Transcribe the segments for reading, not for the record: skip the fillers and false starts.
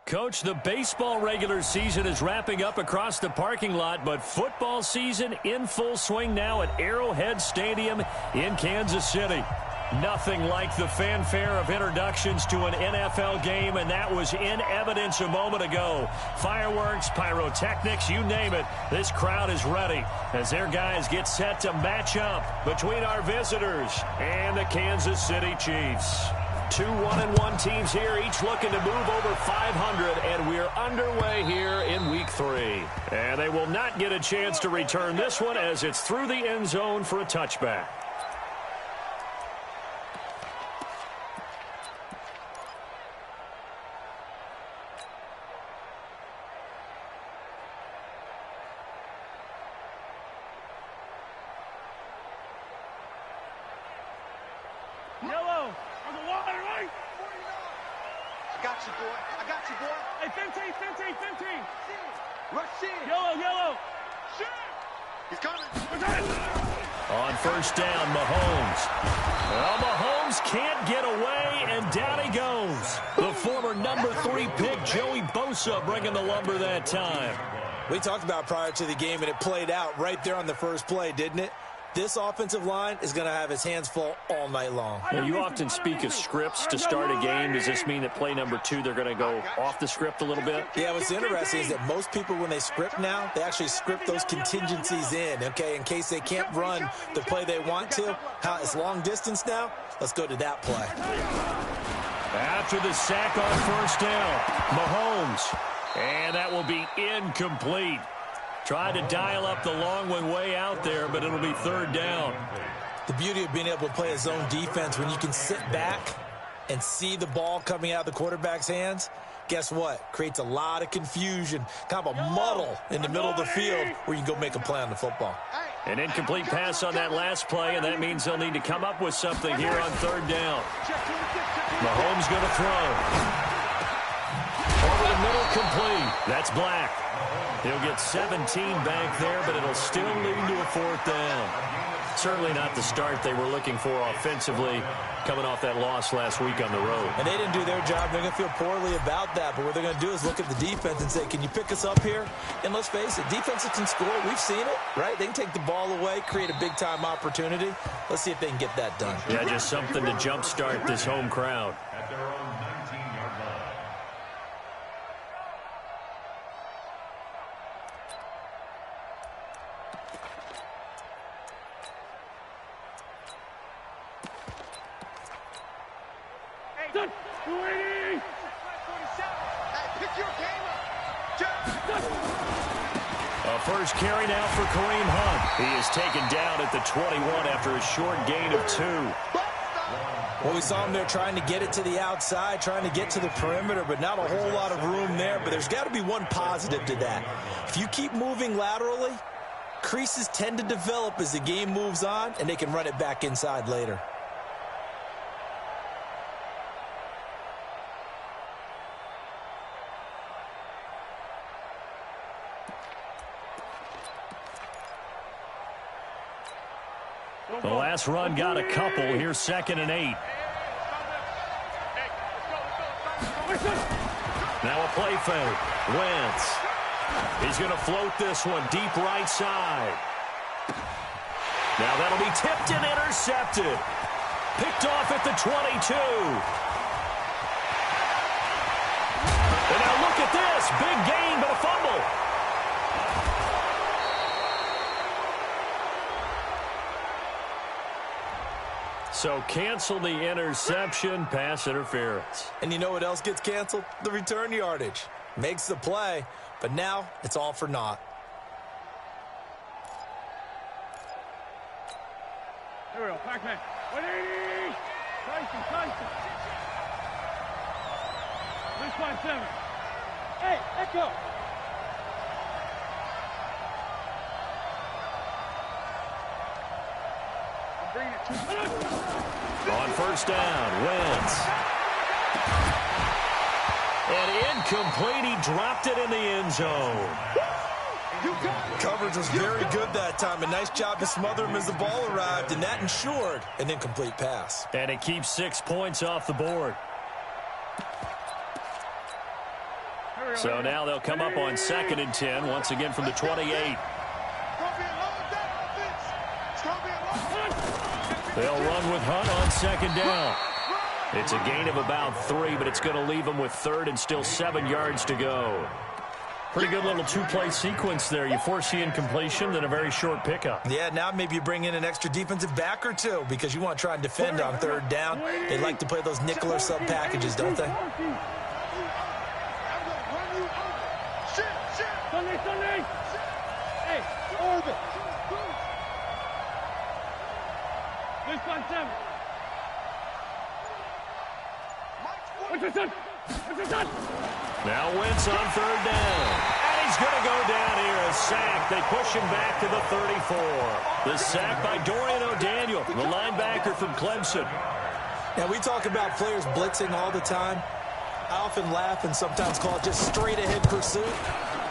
Coach, the baseball regular season is wrapping up across the parking lot, but football season in full swing now at Arrowhead Stadium in Kansas City. Nothing like the fanfare of introductions to an NFL game, and that was in evidence a moment ago. Fireworks, pyrotechnics, you name it. This crowd is ready as their guys get set to match up between our visitors and the Kansas City Chiefs. Two 1-1 teams here, each looking to move over 500, and we're underway here in Week 3. And they will not get a chance to return this one as it's through the end zone for a touchback. On first down, Mahomes. Well, Mahomes can't get away, and down he goes. The former number 3 pick, Joey Bosa, bringing the lumber that time. We talked about prior to the game, and it played out right there on the first play, didn't it? This offensive line is going to have his hands full all night long. Well, you often speak of scripts to start a game. Does this mean that play number 2, they're going to go off the script a little bit? Yeah, what's interesting is that most people, when they script now, they actually script those contingencies in, okay, in case they can't run the play they want to. How it's long distance now, let's go to that play. After the sack on first down, Mahomes. And that will be incomplete. Tried to dial up the long one way out there, but it'll be third down. The beauty of being able to play a zone defense when you can sit back and see the ball coming out of the quarterback's hands, guess what? Creates a lot of confusion, kind of a muddle in the middle of the field where you can go make a play on the football. An incomplete pass on that last play, and that means they'll need to come up with something here on third down. Mahomes going to throw. Over the middle, complete. That's Black. He'll get 17 back there, but it'll still lead to a fourth down. Certainly not the start they were looking for offensively coming off that loss last week on the road. And they didn't do their job. They're going to feel poorly about that. But what they're going to do is look at the defense and say, can you pick us up here? And let's face it, defenses can score. We've seen it, right? They can take the ball away, create a big-time opportunity. Let's see if they can get that done. Yeah, just something to jumpstart this home crowd. A first carry now for Kareem Hunt. He is taken down at the 21 after a short gain of 2. Well, we saw him there trying to get it to the outside, trying to get to the perimeter, but not a whole lot of room there. But there's got to be one positive to that. If you keep moving laterally, creases tend to develop as the game moves on, and they can run it back inside later. The last run got a couple. Here's 2nd and 8. Now a play fake. Wentz. He's going to float this one deep right side. Now that'll be tipped and intercepted. Picked off at the 22. And now look at this. Big gain, but a fumble. So cancel the interception, pass interference. And you know what else gets canceled? The return yardage. Makes the play, but now it's all for naught. Here we go, Pac-Man. 180! Tyson. 357. Hey, Echo! On first down, Wentz. And incomplete, he dropped it in the end zone. Coverage was very good that time. A nice job to smother him as the ball arrived, and that ensured an incomplete pass. And it keeps 6 points off the board. So now they'll come up on 2nd and 10, once again from the 28. They'll run with Hunt on 2nd down. It's a gain of about 3, but it's going to leave them with 3rd and still 7 yards to go. Pretty good little two-play sequence there. You force the incompletion, then a very short pickup. Yeah, now maybe you bring in an extra defensive back or two because you want to try and defend on 3rd down. They like to play those nickel or sub packages, don't they? Sunday. Hey, orbit. This by 7. What's your son? Now Wentz on 3rd down. And he's going to go down here. A sack. They push him back to the 34. The sack by Dorian O'Daniel, the linebacker from Clemson. Now, we talk about players blitzing all the time. I often laugh and sometimes call it just straight-ahead pursuit.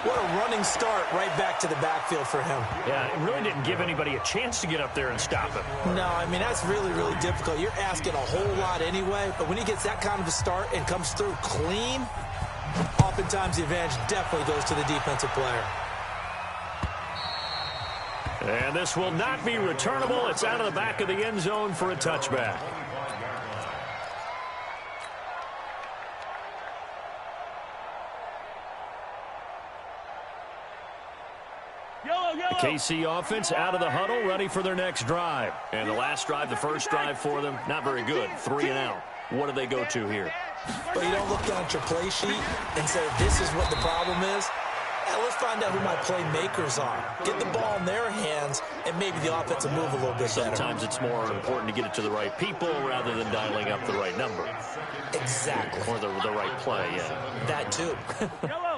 What a running start right back to the backfield for him. Yeah, it really didn't give anybody a chance to get up there and stop him. No, I mean, that's really, really difficult. You're asking a whole lot anyway, but when he gets that kind of a start and comes through clean, oftentimes the advantage definitely goes to the defensive player. And this will not be returnable. It's out of the back of the end zone for a touchback. The KC offense out of the huddle, ready for their next drive. And the last drive, the first drive for them, not very good. 3 and out. What do they go to here? But you don't look down at your play sheet and say, this is what the problem is. Yeah, let's find out who my playmakers are. Get the ball in their hands, and maybe the offense will move a little bit better. Sometimes it's more important to get it to the right people rather than dialing up the right number. Exactly. Or the right play, yeah. That too.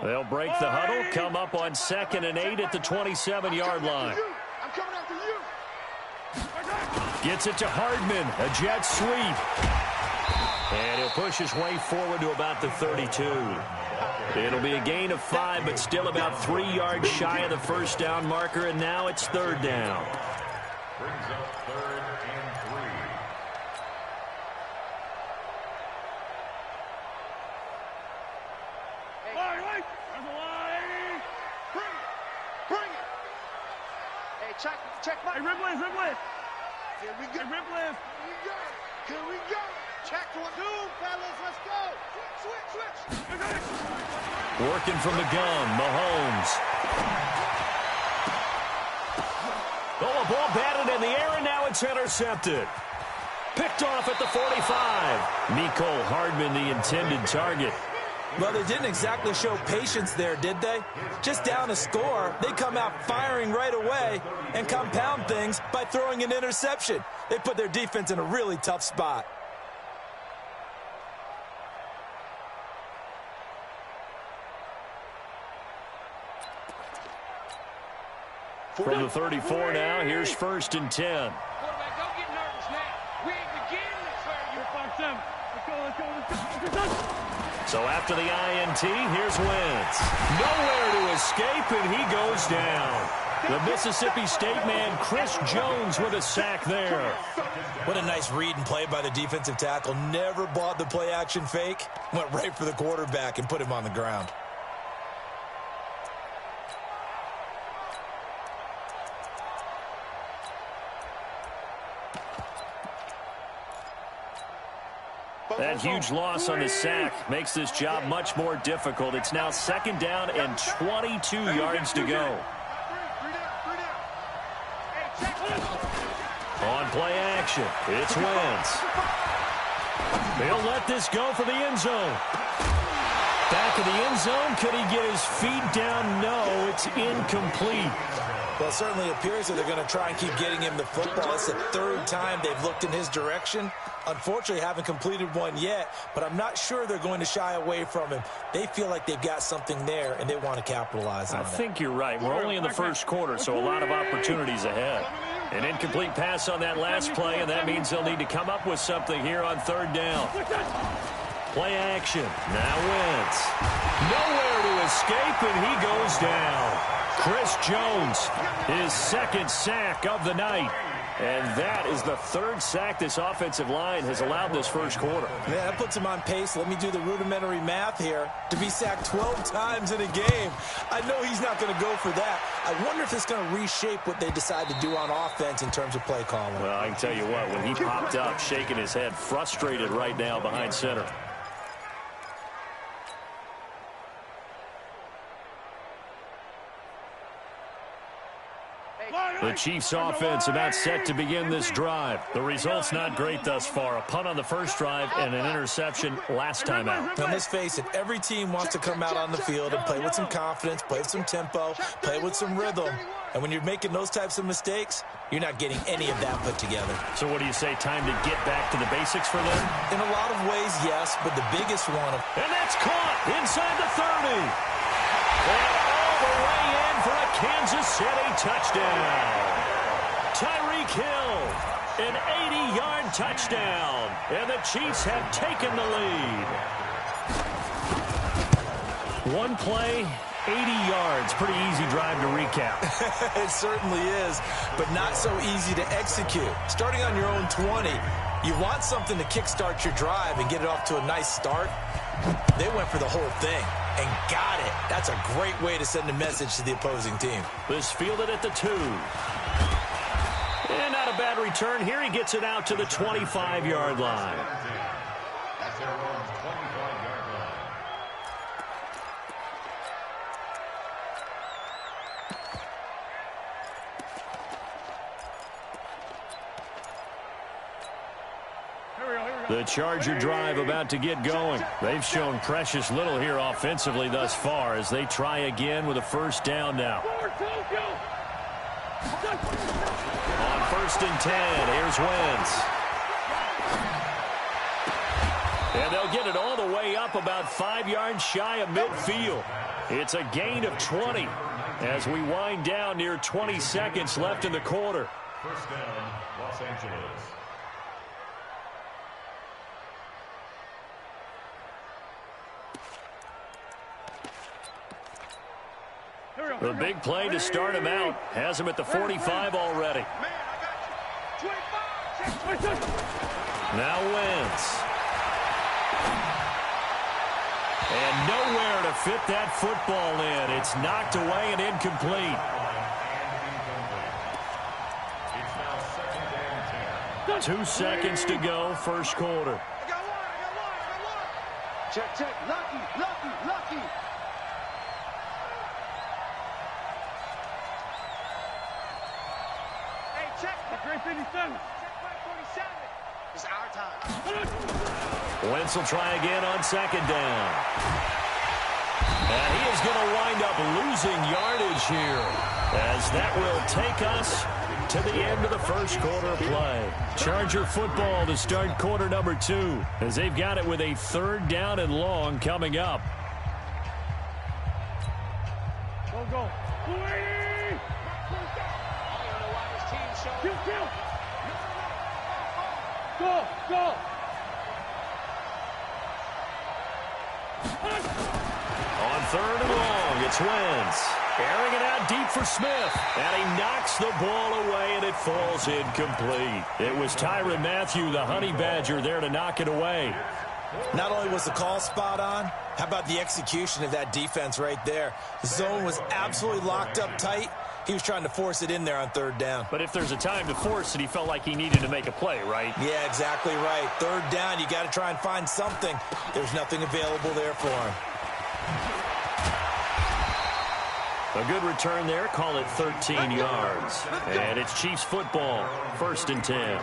They'll break the huddle, come up on 2nd and 8 at the 27-yard line. I'm coming after you. Gets it to Hardman, a jet sweep. And he'll push his way forward to about the 32. It'll be a gain of 5, but still about 3 yards shy of the first down marker, and now it's 3rd down. Brings up 3rd and 3. Wait. There's a line. Bring it. Hey, check my... Hey, rib lift. Here we go. Hey, rib lift. Here we go. Check 1, 2, fellas, let's go. Switch. Working from the gun, Mahomes. Oh, a ball batted in the air, and now it's intercepted. Picked off at the 45. Mecole Hardman, the intended target. Well, they didn't exactly show patience there, did they? Just down a score, they come out firing right away and compound things by throwing an interception. They put their defense in a really tough spot. From the 34 now, here's 1st and 10. Quarterback, don't get nervous now. We ain't beginning this where you're 5-7. Let's go. So after the INT, here's Wentz. Nowhere to escape, and he goes down. The Mississippi State man, Chris Jones, with a sack there. What a nice read and play by the defensive tackle. Never bought the play-action fake. Went right for the quarterback and put him on the ground. That huge loss on the sack makes this job much more difficult. It's now 2nd down and 22 yards to go. On play action, it's Wentz. He'll let this go for the end zone. Back of the end zone, could he get his feet down? No, it's incomplete. Well, it certainly appears that they're going to try and keep getting him the football. It's the 3rd time they've looked in his direction. Unfortunately, haven't completed one yet, but I'm not sure they're going to shy away from him. They feel like they've got something there, and they want to capitalize on it. I think you're right. We're only in the 1st quarter, so a lot of opportunities ahead. An incomplete pass on that last play, and that means they'll need to come up with something here on 3rd down. Play action. Now Wentz. Nowhere to escape, and he goes down. Chris Jones, his 2nd sack of the night. And that is the third sack this offensive line has allowed this first quarter. Yeah, that puts him on pace. Let me do the rudimentary math here. To be sacked 12 times in a game, I know he's not going to go for that. I wonder if it's going to reshape what they decide to do on offense in terms of play calling. Well, I can tell you what, when he popped up, shaking his head, frustrated right now behind center. The Chiefs offense about set to begin this drive. The result's not great thus far. A punt on the first drive and an interception last time out. Now, let's face it, every team wants to come out on the field and play with some confidence, play with some tempo, play with some rhythm. And when you're making those types of mistakes, you're not getting any of that put together. So what do you say, time to get back to the basics for them? In a lot of ways, yes, but the biggest one. And that's caught inside the 30. And all the way in for a Kansas City touchdown. Tyreek Hill, an 80-yard touchdown. And the Chiefs have taken the lead. One play, 80 yards. Pretty easy drive to recap. It certainly is, but not so easy to execute. Starting on your own 20, you want something to kickstart your drive and get it off to a nice start. They went for the whole thing and got it. That's a great way to send a message to the opposing team. This fielded at the 2. And not a bad return. Here he gets it out to the 25-yard line. That's their own 25-yard line. The Charger drive about to get going. They've shown precious little here offensively thus far as they try again with a first down now. On 1st and 10, here's Wentz. And they'll get it all the way up about 5 yards shy of midfield. It's a gain of 20 as we wind down near 20 seconds left in the quarter. First down, Los Angeles. The big play to start him out has him at the 45 already. Now Wentz. And nowhere to fit that football in. It's knocked away and incomplete. It's now 2 seconds to go, first quarter. I got one. Check. Lucky. Hey, check. 357. Check 547. It's our time. Wentz will try again on 2nd down. And he is going to wind up losing yardage here as that will take us to the end of the first quarter of play. Charger football to start quarter number 2 as they've got it with a 3rd down and long coming up. Go. Go. On 3rd and long, it's Wentz. Airing it out deep for Smith. And he knocks the ball away, and it falls incomplete. It was Tyrann Mathieu, the Honey Badger, there to knock it away. Not only was the call spot on, how about the execution of that defense right there? The zone was absolutely locked up tight. He was trying to force it in there on 3rd down. But if there's a time to force it, he felt like he needed to make a play, right? Yeah, exactly right. 3rd down, you got to try and find something. There's nothing available there for him. A good return there. Call it 13 yards. And it's Chiefs football. 1st and 10.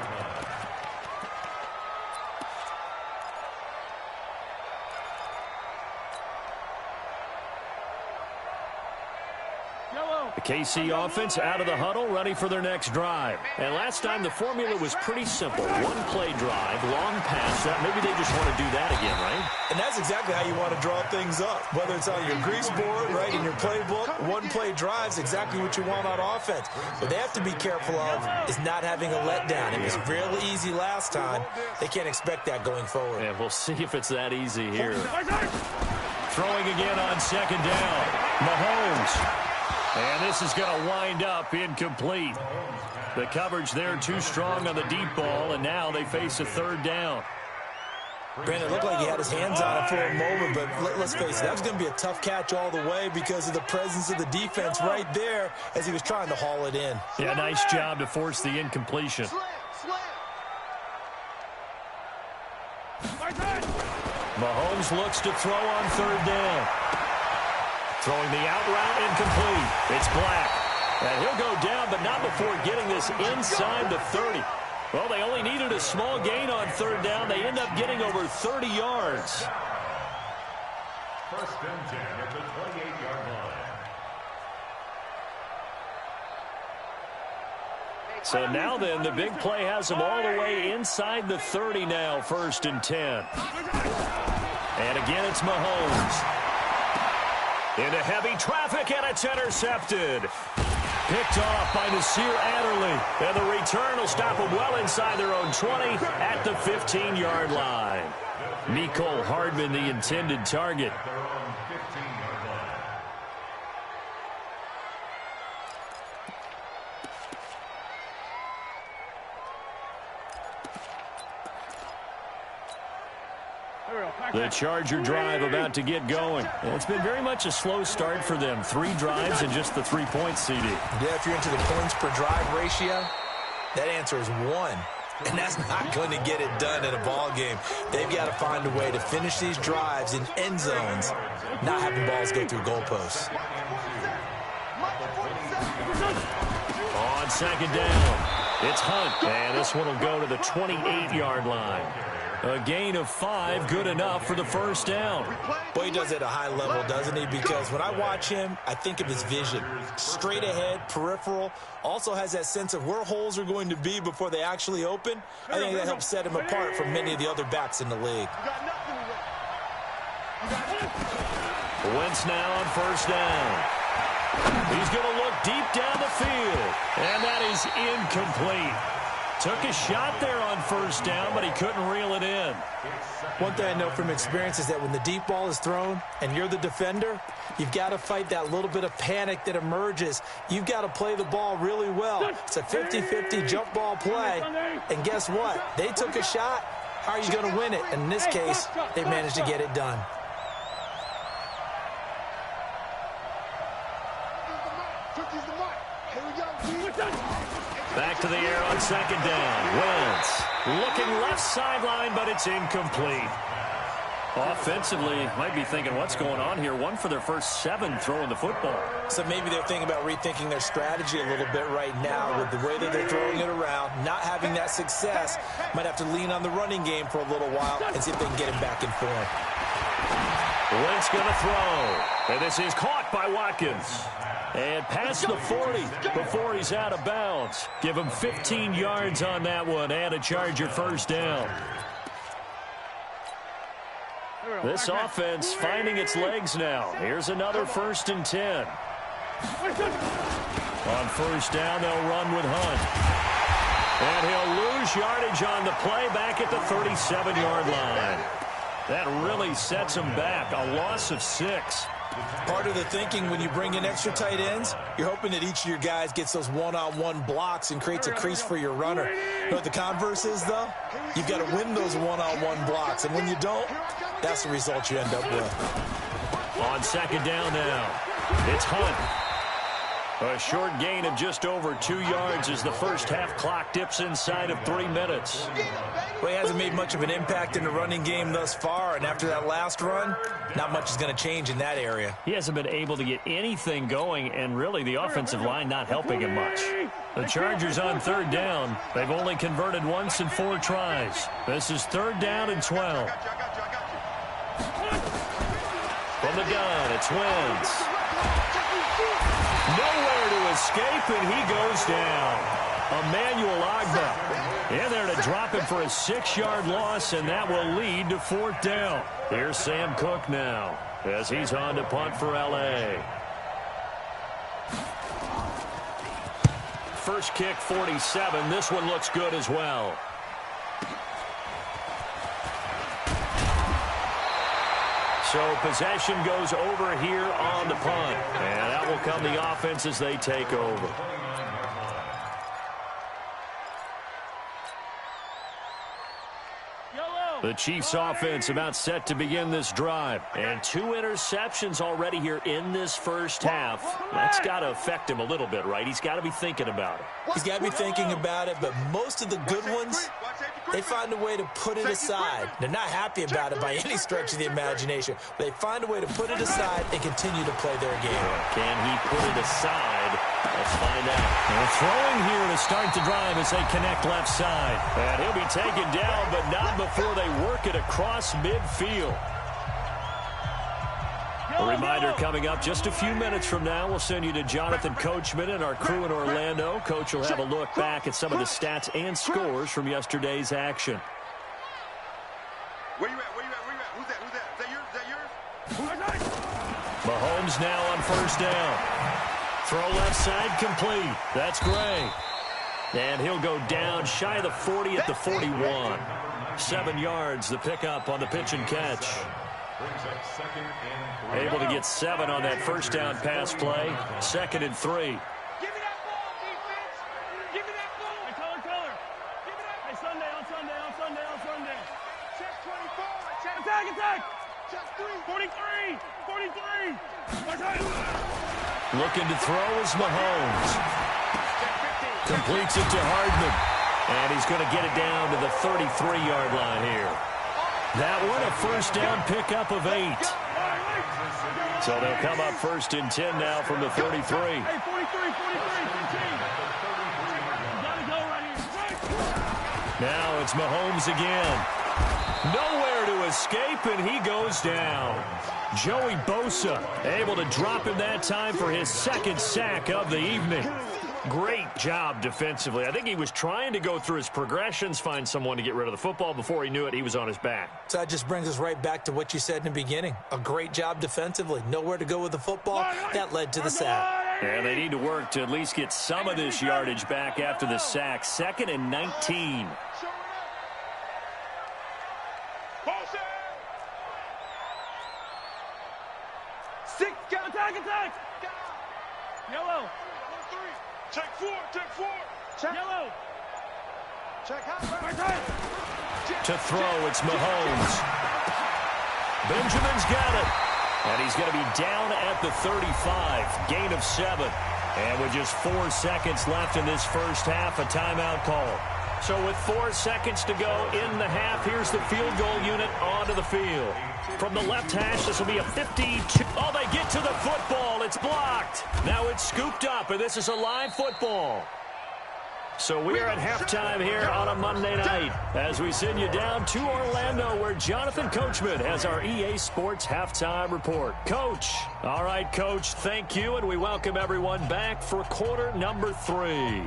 The KC offense out of the huddle, ready for their next drive. And last time the formula was pretty simple. 1-play drive, long pass. Maybe they just want to do that again, right? And that's exactly how you want to draw things up. Whether it's on your grease board, right, in your playbook, 1-play drive's exactly what you want on offense. What they have to be careful of is not having a letdown. It was really easy last time. They can't expect that going forward. Yeah, we'll see if it's that easy here. Throwing again on 2nd down. Mahomes. And this is going to wind up incomplete. The coverage there too strong on the deep ball, and now they face a third down. Brandon, it looked like he had his hands on it for a moment, but let's face it, that was going to be a tough catch all the way because of the presence of the defense right there as he was trying to haul it in. Yeah, nice job to force the incompletion. Mahomes looks to throw on third down. Throwing the out route incomplete. It's Black. And he'll go down, but not before getting this inside the 30. Well, they only needed a small gain on third down. They end up getting over 30 yards. First and 10 at the 28-yard line. So now then, the big play has them all the way inside the 30 now, first and 10. And again, it's Mahomes. Into heavy traffic, and it's intercepted. Picked off by Nasir Adderley. And the return will stop them well inside their own 20 at the 15-yard line. Mecole Hardman, the intended target. The Charger drive about to get going. It's been very much a slow start for them. 3 drives and just the 3 points, CD. Yeah, if you're into the points per drive ratio, that answer is 1. And that's not going to get it done in a ball game. They've got to find a way to finish these drives in end zones, not having balls go through goalposts. On second down, it's Hunt. And this one will go to the 28-yard line. A gain of 5, good enough for the first down. Boy, he does it at a high level, doesn't he? Because when I watch him, I think of his vision. Straight ahead, peripheral, also has that sense of where holes are going to be before they actually open. I think that helps set him apart from many of the other backs in the league. Wentz now on first down. He's going to look deep down the field, and that is incomplete. Took a shot there on first down, but he couldn't reel it in. One thing I know from experience is that when the deep ball is thrown and you're the defender, you've got to fight that little bit of panic that emerges. You've got to play the ball really well. It's a 50-50 jump ball play. And guess what? They took a shot. How are you going to win it? And in this case, they managed to get it done. Back to the air on second down. Wentz looking left sideline, but it's incomplete. Offensively, might be thinking, what's going on here? 1 for their first 7 throwing the football. So maybe they're thinking about rethinking their strategy a little bit right now with the way that they're throwing it around, not having that success. Might have to lean on the running game for a little while and see if they can get him back in form. Wentz going to throw. And this is caught by Watkins. And past the 40 before he's out of bounds. Give him 15 yards on that one and a Charger first down. This offense finding its legs now. Here's another first and 10. On first down, they'll run with Hunt. And he'll lose yardage on the play back at the 37-yard line. That really sets him back. A loss of 6. Part of the thinking when you bring in extra tight ends, you're hoping that each of your guys gets those one-on-one blocks and creates a crease for your runner. You know what the converse is, though? You've got to win those one-on-one blocks, and when you don't, that's the result you end up with. On second down now, it's Hunt. A short gain of just over 2 yards as the first half clock dips inside of 3 minutes. Well, he hasn't made much of an impact in the running game thus far, and after that last run, not much is going to change in that area. He hasn't been able to get anything going, and really the offensive line not helping him much. The Chargers on third down. They've only converted once in 4 tries. This is third down and 12. From the gun, it's Wentz. Nowhere to escape, and he goes down. Emmanuel Ogbah in there to drop him for a 6-yard loss, and that will lead to fourth down. Here's Sam Cook now as he's on to punt for L.A. First kick, 47. This one looks good as well. So possession goes over here on the punt. And that will come the offense as they take over. The Chiefs offense about set to begin this drive. And 2 interceptions already here in this first half. That's got to affect him a little bit, right? He's got to be thinking about it. He's got to be thinking about it, but most of the good ones, they find a way to put it aside. They're not happy about it by any stretch of the imagination. But they find a way to put it aside and continue to play their game. Can he put it aside? Let's find out. They're throwing here to start the drive as they connect left side. And he'll be taken down, but not before they work it across midfield. A reminder coming up just a few minutes from now. We'll send you to Jonathan Coachman and our crew in Orlando. Coach will have a look back at some of the stats and scores from yesterday's action. Where you at? Where you at? Where you at? Who's that? Who's that? Is that yours? Is that yours? Mahomes now on first down. Throw left side complete. That's Gray. And he'll go down shy of the 40 at the 41. 7 yards, the pickup on the pitch and catch. Able to get 7 on that first down pass play. 2nd and 3. Give me that ball, defense. Give me that ball. Hey, color. Give me that. Hey, Sunday. Check 24. Check Attack. check 3. 43. Looking to throw is Mahomes. Completes it to Hardman. And he's going to get it down to the 33-yard line here. That one a first down pickup of 8. So they'll come up 1st and 10 now from the 33. Hey, 43, 15. Gotta go right here. Now it's Mahomes again. Nowhere to escape, and he goes down. Joey Bosa able to drop him that time for his 2nd sack of the evening. Great job defensively. I think he was trying to go through his progressions, find someone to get rid of the football. Before he knew it, he was on his back. So that just brings us right back to what you said in the beginning. A great job defensively. Nowhere to go with the football. That led to the sack. And they need to work to at least get some of this yardage back after the sack. 2nd and 19. Attack. Yellow. Check 4. Check. Yellow. Check out. To throw, it's Mahomes. Benjamin's got it. And he's going to be down at the 35. Gain of 7. And with just 4 seconds left in this first half, a timeout call. So with 4 seconds to go in the half, here's the field goal unit onto the field. From the left hash, this will be a 52. Oh, they get to the football. It's blocked. Now it's scooped up, and this is a live football. So we are at halftime here on a Monday night as we send you down to Orlando where Jonathan Coachman has our EA Sports halftime report. Coach. All right, Coach, thank you, and we welcome everyone back for quarter number 3.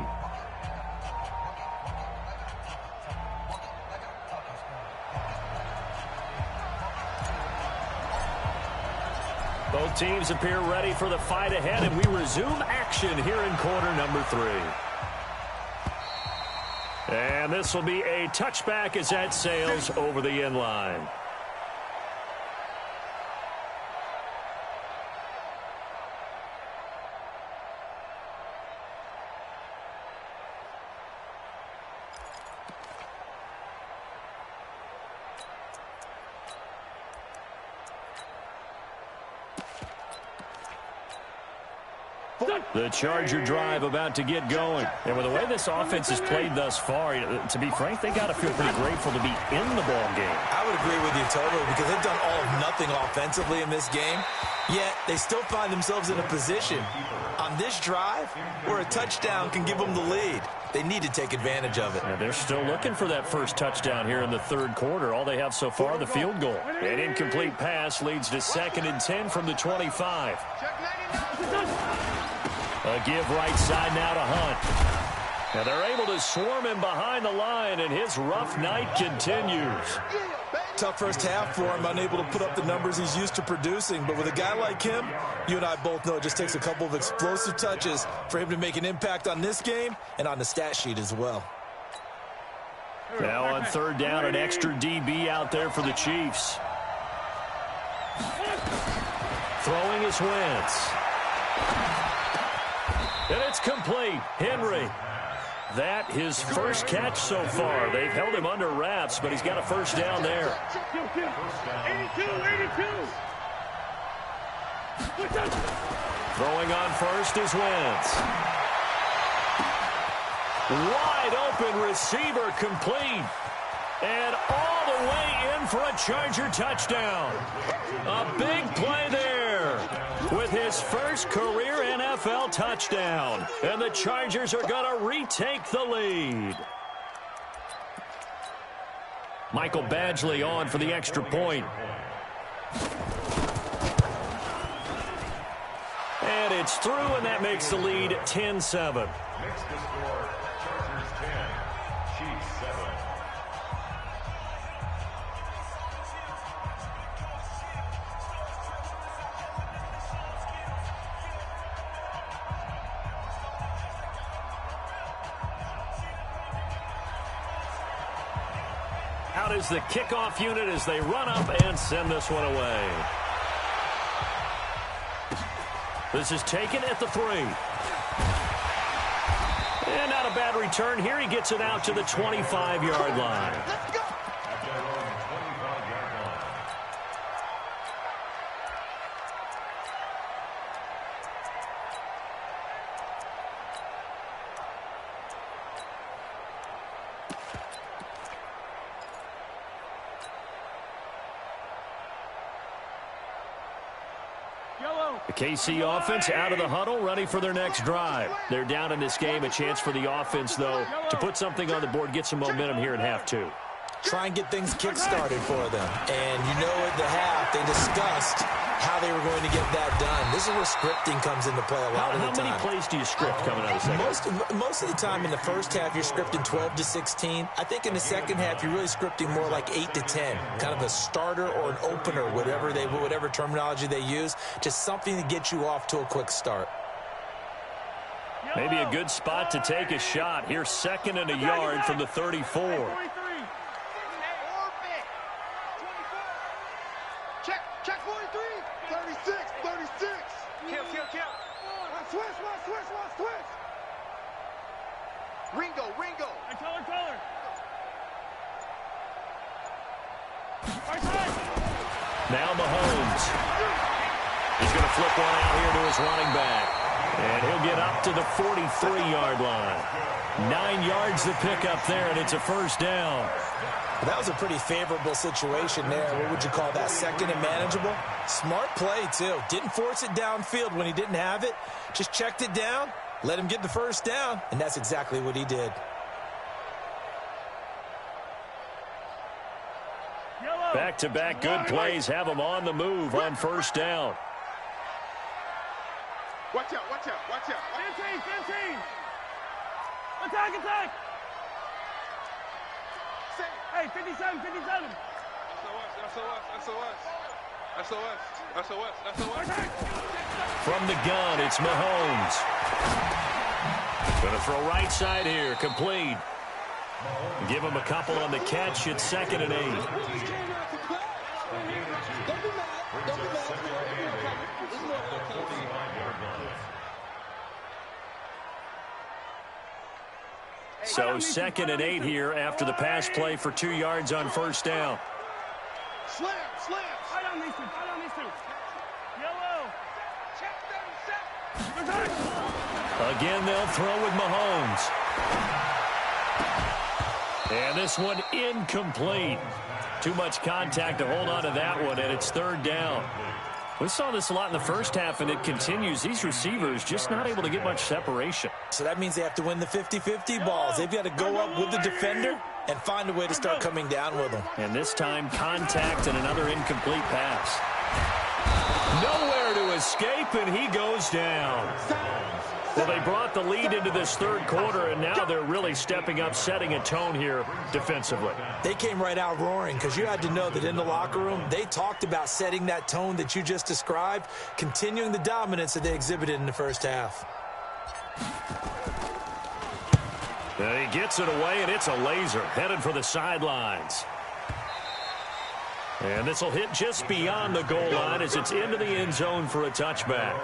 Both teams appear ready for the fight ahead, and we resume action here in quarter number 3. And this will be a touchback as that sails over the end line. The Charger drive about to get going. And with the way this offense has played thus far, to be frank, they got to feel pretty grateful to be in the ball game. I would agree with you totally because they've done all of nothing offensively in this game, yet they still find themselves in a position on this drive where a touchdown can give them the lead. They need to take advantage of it. And they're still looking for that first touchdown here in the third quarter. All they have so far, the field goal. An incomplete pass leads to 2nd and 10 from the 25. A give right side now to Hunt. And they're able to swarm him behind the line, and his rough night continues. Tough first half for him, unable to put up the numbers he's used to producing. But with a guy like him, you and I both know it just takes a couple of explosive touches for him to make an impact on this game and on the stat sheet as well. Now on 3rd down, an extra DB out there for the Chiefs. Throwing is Wentz. And it's complete. Henry. That his first catch so far. They've held him under wraps, but he's got a first down there. 82. Throwing on first is Wentz. Wide open receiver complete. And all the way in for a Charger touchdown. A big play there with his first career NFL touchdown. And the Chargers are going to retake the lead. Michael Badgley on for the extra point. And it's through, and that makes the lead 10-7. Next to score, Chargers 10, Chiefs 7. Out is the kickoff unit as they run up and send this one away. This is taken at the 3. And not a bad return here. He gets it out to the 25-yard line. Let's go. At their own 25-yard line. The KC offense out of the huddle, ready for their next drive. They're down in this game. A chance for the offense, though, to put something on the board, get some momentum here in half 2. Try and get things kick-started for them. And you know at the half, they discussed how they were going to get that done. This is where scripting comes into play a lot of the time. How many plays do you script coming out of the second? Most of the time in the first half, you're scripting 12 to 16. I think in the second half, you're really scripting more like 8 to 10. Kind of a starter or an opener, whatever terminology they use. Just something to get you off to a quick start. Maybe a good spot to take a shot. Here's 2nd and a yard from the 34. Check 43. 36. Kill. Switch. Ringo. Hey, taller. Now Mahomes. He's going to flip one out here to his running back. And he'll get up to the 43-yard line. 9 yards to pick up there, and it's a first down. That was a pretty favorable situation there. What would you call that? 2nd and manageable? Smart play, too. Didn't force it downfield when he didn't have it. Just checked it down, let him get the first down, and that's exactly what he did. Back-to-back good plays have him on the move on first down. Watch out. 15. Attack. Hey, 57. SOS. From the gun, it's Mahomes. Going to throw right side here, complete. Give him a couple on the catch. It's 2nd and 8. So 2nd and 8 here after the pass play for 2 yards on first down. Slam. I don't need to. Yellow. Check them. Again, they'll throw with Mahomes. And this one incomplete. Too much contact to hold on to that one, and it's 3rd down. We saw this a lot in the first half, and it continues. These receivers just not able to get much separation. So that means they have to win the 50-50 balls. They've got to go up with the defender and find a way to start coming down with them. And this time, contact and another incomplete pass. Nowhere to escape, and he goes down. Well, they brought the lead into this 3rd quarter, and now they're really stepping up, setting a tone here defensively. They came right out roaring because you had to know that in the locker room, they talked about setting that tone that you just described, continuing the dominance that they exhibited in the first half. And he gets it away, and it's a laser headed for the sidelines. And this will hit just beyond the goal line as it's into the end zone for a touchback.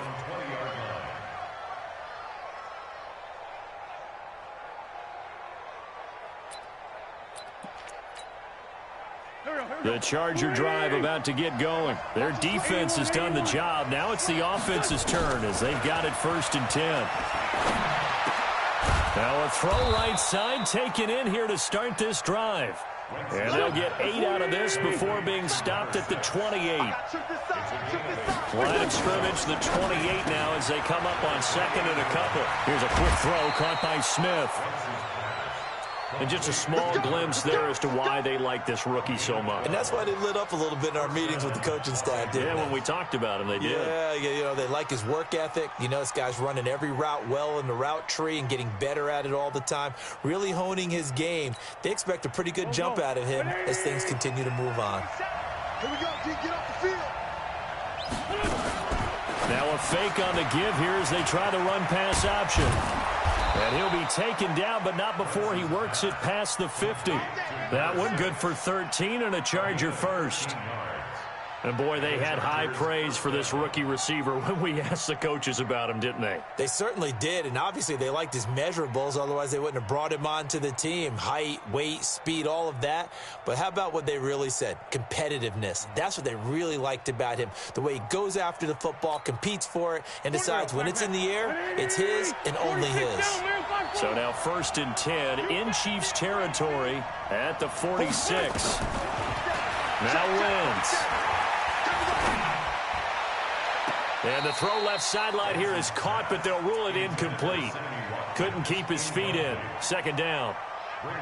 The Charger drive about to get going. Their defense has done the job. Now it's the offense's turn as they've got it 1st and 10. Now a throw right side taken in here to start this drive. And they'll get 8 out of this before being stopped at the 28. Line of scrimmage, the 28 now as they come up on 2nd and a couple. Here's a quick throw caught by Smith. And just a small glimpse there as to why they like this rookie so much. And that's why they lit up a little bit in our meetings with the coaching staff, didn't they? When we talked about him, they did. Yeah, you know, they like his work ethic. You know, this guy's running every route well in the route tree and getting better at it all the time, really honing his game. They expect a pretty good jump out of him as things continue to move on. Here we go, D, get off the field. Now a fake on the give here as they try the run-pass option. And he'll be taken down, but not before he works it past the 50. That one good for 13 and a Charger first. And, boy, they had high praise for this rookie receiver when we asked the coaches about him, didn't they? They certainly did, and obviously they liked his measurables. Otherwise, they wouldn't have brought him onto the team. Height, weight, speed, all of that. But how about what they really said? Competitiveness. That's what they really liked about him. The way he goes after the football, competes for it, and decides when it's in the air, it's his and only his. So now 1st and 10 in Chiefs territory at the 46. Now Wentz. And the throw left sideline here is caught, but they'll rule it incomplete. Couldn't keep his feet in. 2nd down.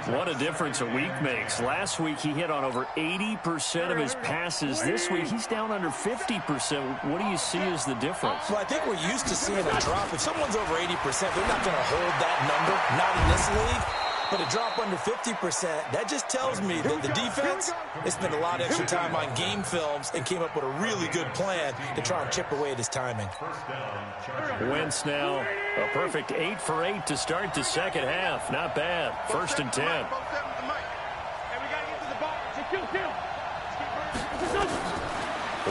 What a difference a week makes. Last week he hit on over 80% of his passes. This week he's down under 50%. What do you see as the difference? Well, I think we're used to seeing a drop. If someone's over 80%, they're not going to hold that number, not in this league. But a drop under 50%, that just tells me that the defense, they spent a lot of extra time on game films and came up with a really good plan to try and chip away at his timing. Wentz now a perfect 8 for 8 to start the 2nd half. Not bad. 1st and 10.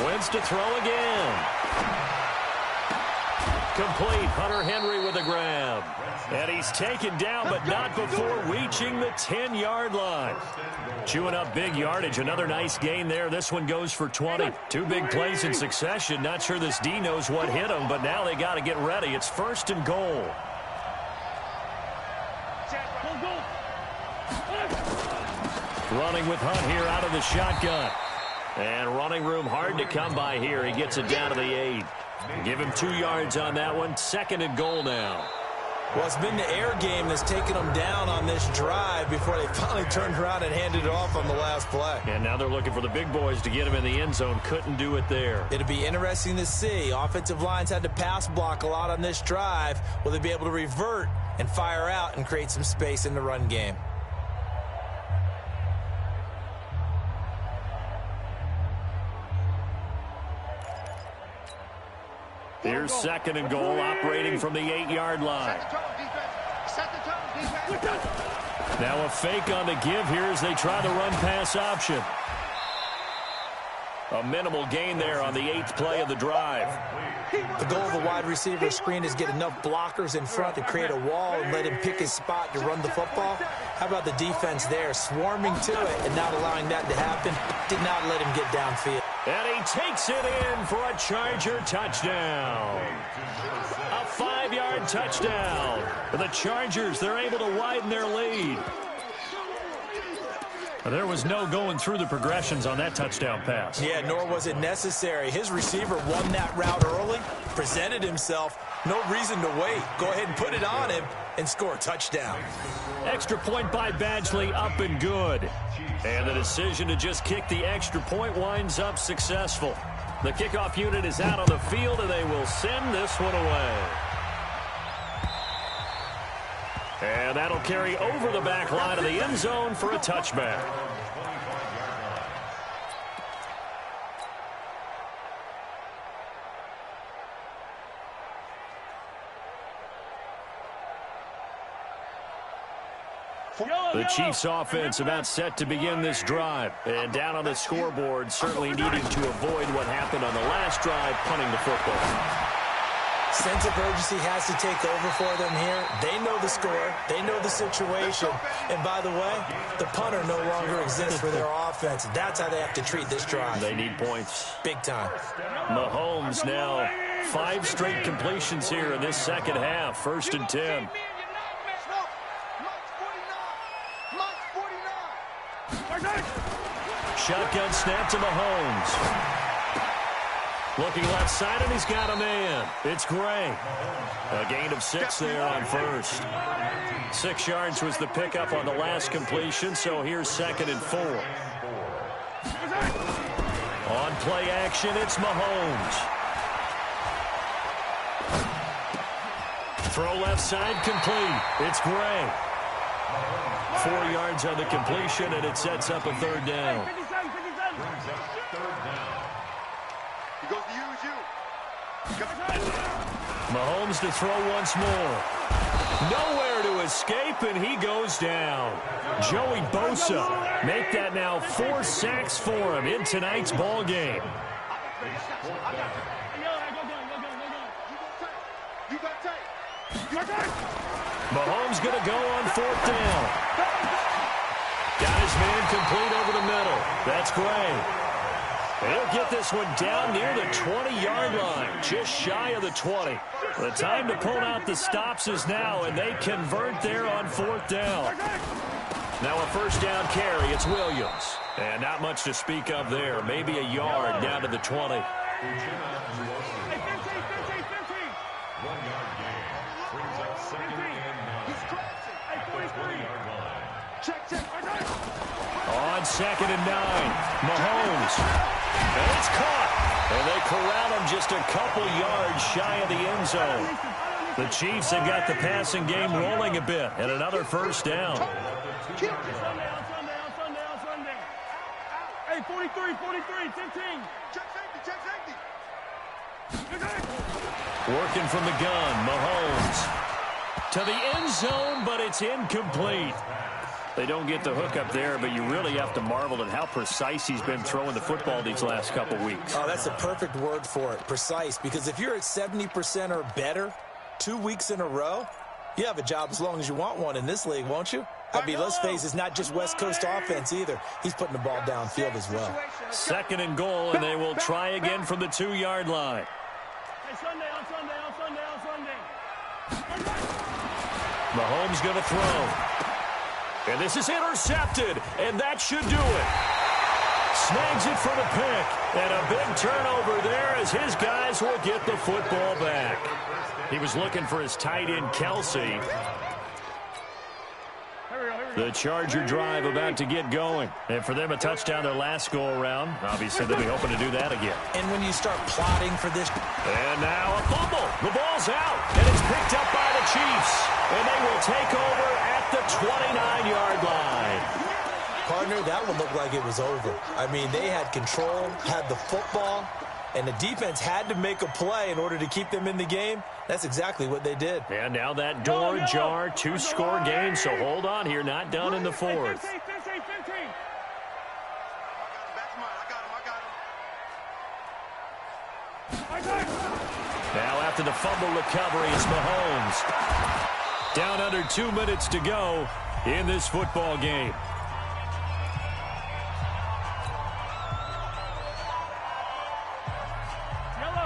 Wentz to throw again. Complete. Hunter Henry with a grab. And he's taken down, but not before reaching the 10-yard line. Chewing up big yardage. Another nice gain there. This one goes for 20. 2 big plays in succession. Not sure this D knows what hit him, but now they got to get ready. It's 1st and goal. Running with Hunt here out of the shotgun. And running room hard to come by here. He gets it down to the 8. Give him 2 yards on that one. 2nd and goal now. Well, it's been the air game that's taken them down on this drive before they finally turned around and handed it off on the last play. And now they're looking for the big boys to get him in the end zone. Couldn't do it there. It'll be interesting to see. Offensive lines had to pass block a lot on this drive. Will they be able to revert and fire out and create some space in the run game? Here's 2nd and goal, operating from the 8-yard line. Now a fake on the give here as they try the run-pass option. A minimal gain there on the 8th play of the drive. The goal of a wide receiver screen is get enough blockers in front to create a wall and let him pick his spot to run the football. How about the defense there, swarming to it and not allowing that to happen? Did not let him get downfield. And he takes it in for a Charger touchdown. A 5-yard touchdown. For the Chargers, they're able to widen their lead. There was no going through the progressions on that touchdown pass. Yeah, nor was it necessary. His receiver won that route early, presented himself. No reason to wait. Go ahead and put it on him and score a touchdown. Extra point by Badgley, up and good. And the decision to just kick the extra point winds up successful. The kickoff unit is out on the field, and they will send this one away. And that'll carry over the back line of the end zone for a touchback. The Chiefs offense about set to begin this drive. And down on the scoreboard, certainly needing to avoid what happened on the last drive, punting the football. Sense of urgency has to take over for them here. They know the score. They know the situation. And by the way, the punter no longer exists for their offense. That's how they have to treat this drive. They need points. Big time. Mahomes now 5 straight completions here in this second half. 1st and 10. Shotgun snap to Mahomes. Looking left side, and he's got a man. It's Gray. A gain of 6 there on first. 6 yards was the pickup on the last completion, so here's 2nd and 4. On play action, it's Mahomes. Throw left side, complete. It's Gray. 4 yards on the completion, and it sets up a 3rd down. Mahomes to throw once more. Nowhere to escape, and he goes down. Joey Bosa make that now 4 sacks for him in tonight's ball game. Mahomes going to go on 4th down. Got his man complete over the middle. That's Gray. He'll get this one down near the 20-yard line, just shy of the 20. The time to pull out the stops is now, and they convert there on 4th down. Now a 1st down carry, it's Williams. And not much to speak of there, maybe a yard down to the 20. 1 yard gain brings up 2nd and 9. On 2nd and 9, Mahomes. And it's caught. And they corral him just a couple yards shy of the end zone. The Chiefs have got the passing game rolling a bit, and another 1st down. Hey, 43, 15. Working from the gun, Mahomes. To the end zone, but it's incomplete. They don't get the hook up there, but you really have to marvel at how precise he's been throwing the football these last couple weeks. Oh, that's the perfect word for it, precise, because if you're at 70% or better 2 weeks in a row, you have a job as long as you want one in this league, won't you? I mean, let's face it, it's not just West Coast offense either. He's putting the ball downfield as well. 2nd and goal, and they will try again from the 2-yard line. Hey, Sunday. Mahomes going to throw. And this is intercepted, and that should do it. Snags it for the pick, and a big turnover there as his guys will get the football back. He was looking for his tight end, Kelsey. The Charger drive about to get going. And for them, a touchdown their last go-around. Obviously, they'll be hoping to do that again. And when you start plotting for this... And now a fumble. The ball's out, and it's picked up by the Chiefs. And they will take over at the 29-yard line. Partner, that one looked like it was over. I mean, they had control, had the football, and the defense had to make a play in order to keep them in the game. That's exactly what they did. And now that door ajar, 2-score game, so hold on here, not done in the 4th. Now after the fumble recovery, it's Mahomes. Down under 2 minutes to go in this football game.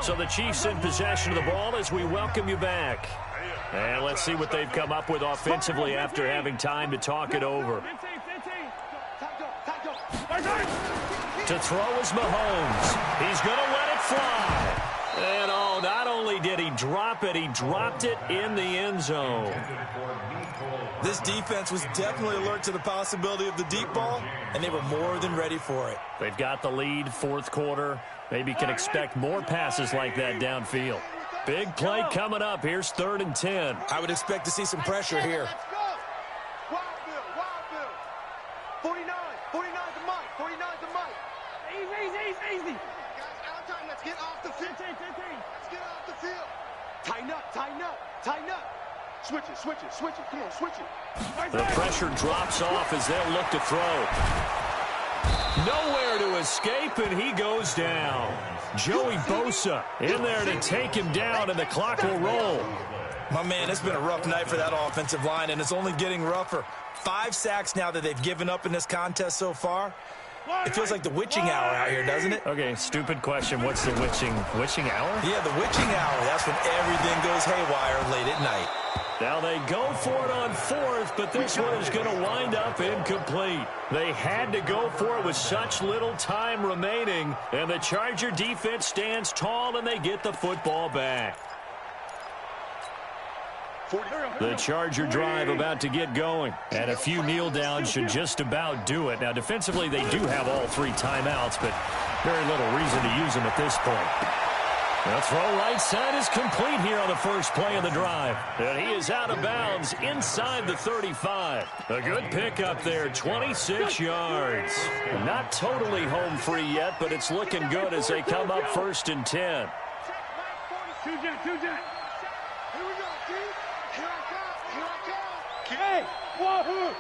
So the Chiefs in possession of the ball as we welcome you back. And let's see what they've come up with offensively after having time to talk it over. To throw is Mahomes. He's going to let it fly. And oh, not only did he drop it, he dropped it in the end zone. This defense was definitely alert to the possibility of the deep ball, and they were more than ready for it. They've got the lead, 4th quarter. Maybe can expect more passes like that downfield. Big play coming up. Here's 3rd and 10. I would expect to see some pressure here. Wild Bill. 49 to Mike. 49 to Mike. Easy. Guys, out time. Let's get off the field. 15. Let's get off the field. Tighten up. Switch it, switch it, switch it. Come on, switch it. The pressure drops off as they'll look to throw. Nowhere to escape, and he goes down. Joey Bosa in there to take him down, and the clock will roll. My man, it's been a rough night for that offensive line, and it's only getting rougher. 5 sacks now that they've given up in this contest so far. It feels like the witching hour out here, doesn't it? Okay, stupid question. What's the witching hour? Yeah, the witching hour. That's when everything goes haywire late at night. Now they go for it on 4th, but this one is going to wind up incomplete. They had to go for it with such little time remaining, and the Charger defense stands tall, and they get the football back. The Charger drive about to get going, and a few kneel downs should just about do it. Now, defensively, they do have all 3 timeouts, but very little reason to use them at this point. The throw right side is complete here on the first play of the drive. And he is out of bounds inside the 35. A good pickup there, 26 yards. Not totally home free yet, but it's looking good as they come up 1st and 10. Two jet. Here we go, Keith. Here I come. Hey, wahoo.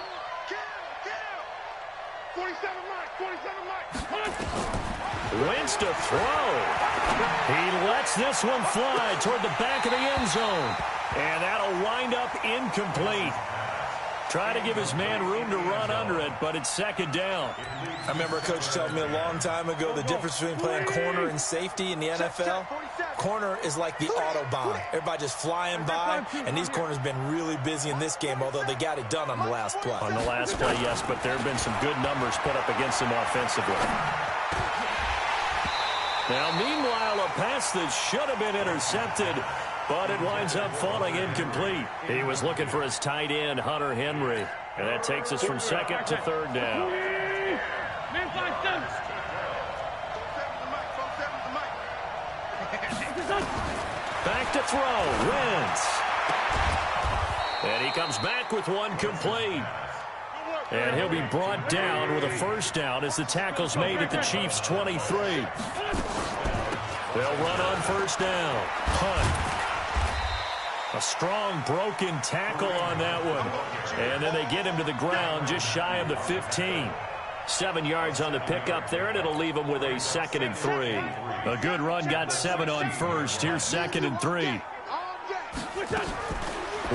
Kill. 47 Mike. Wins to throw. He lets this one fly toward the back of the end zone. And that'll wind up incomplete. Try to give his man room to run under it, but it's 2nd down. I remember a coach telling me a long time ago the difference between playing corner and safety in the NFL. Corner is like the Autobahn. Everybody just flying by, and these corners have been really busy in this game, although they got it done on the last play. On the last play, yes, but there have been some good numbers put up against them offensively. Now, meanwhile, a pass that should have been intercepted, but it winds up falling incomplete. He was looking for his tight end, Hunter Henry, and that takes us from 2nd to 3rd down. Back to throw, Wentz. And he comes back with one complete. And he'll be brought down with a 1st down as the tackle's made at the Chiefs' 23. They'll run on 1st down. Punt. A strong broken tackle on that one. And then they get him to the ground just shy of the 15. 7 yards on the pickup there, and it'll leave him with a 2nd and 3. A good run got 7 on 1st. Here's 2nd and 3.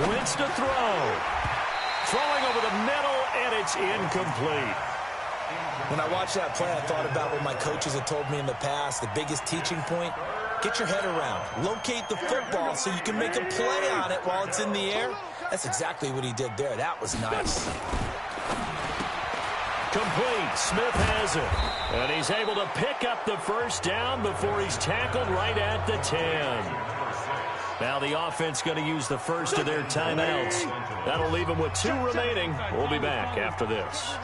Wentz to throw. Throwing over the middle, and it's incomplete. When I watched that play, I thought about what my coaches had told me in the past. The biggest teaching point, get your head around. Locate the football so you can make a play on it while it's in the air. That's exactly what he did there. That was nice. Complete. Smith has it. And he's able to pick up the 1st down before he's tackled right at the 10. Now the offense going to use the first of their timeouts. That'll leave them with 2 remaining. We'll be back after this.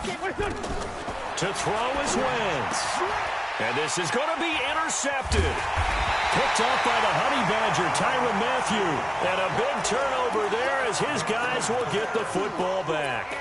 To throw is Wentz. And this is going to be intercepted. Picked off by the Honey Badger, Tyrann Mathieu. And a big turnover there as his guys will get the football back.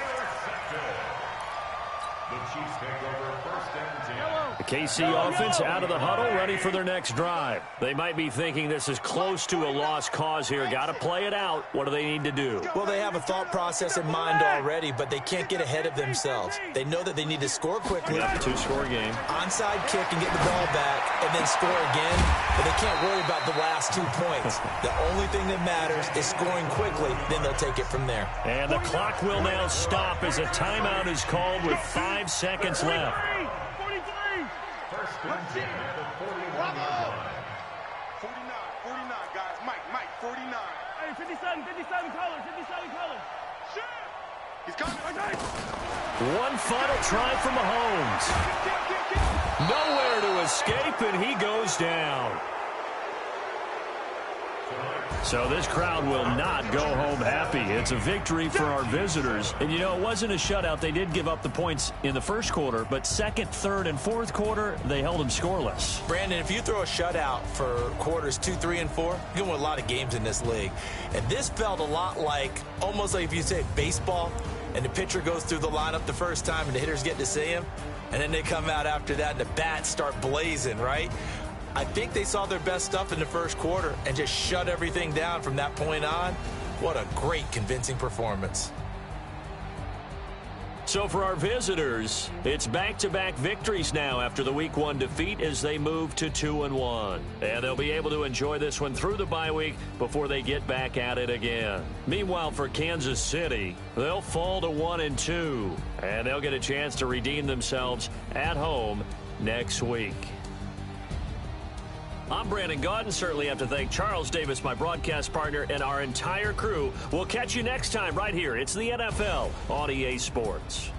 The KC offense out of the huddle, ready for their next drive. They might be thinking this is close to a lost cause here. Got to play it out. What do they need to do? Well, they have a thought process in mind already, but they can't get ahead of themselves. They know that they need to score quickly. Yep, 2-score game. Onside kick and get the ball back, and then score again. But they can't worry about the last 2 points. The only thing that matters is scoring quickly. Then they'll take it from there. And the clock will now stop as a timeout is called with 5 seconds left. 49, guys. Mike, 49. Hey, 57 colors. Shit. He's coming. One final try from Mahomes. Nowhere to escape, and he goes down. So this crowd will not go home happy. It's a victory for our visitors. And, you know, it wasn't a shutout. They did give up the points in the first quarter, but 2nd, 3rd, and 4th quarter, they held them scoreless. Brandon, if you throw a shutout for quarters 2, 3, and 4, you're going to win a lot of games in this league. And this felt a lot like, almost like if you say baseball, and the pitcher goes through the lineup the first time, and the hitters get to see him, and then they come out after that, and the bats start blazing, right? I think they saw their best stuff in the first quarter and just shut everything down from that point on. What a great, convincing performance. So for our visitors, it's back-to-back victories now after the Week 1 defeat as they move to 2-1. And they'll be able to enjoy this one through the bye week before they get back at it again. Meanwhile, for Kansas City, they'll fall to 1-2. And they'll get a chance to redeem themselves at home next week. I'm Brandon Gaudin. Certainly have to thank Charles Davis, my broadcast partner, and our entire crew. We'll catch you next time right here. It's the NFL on EA Sports.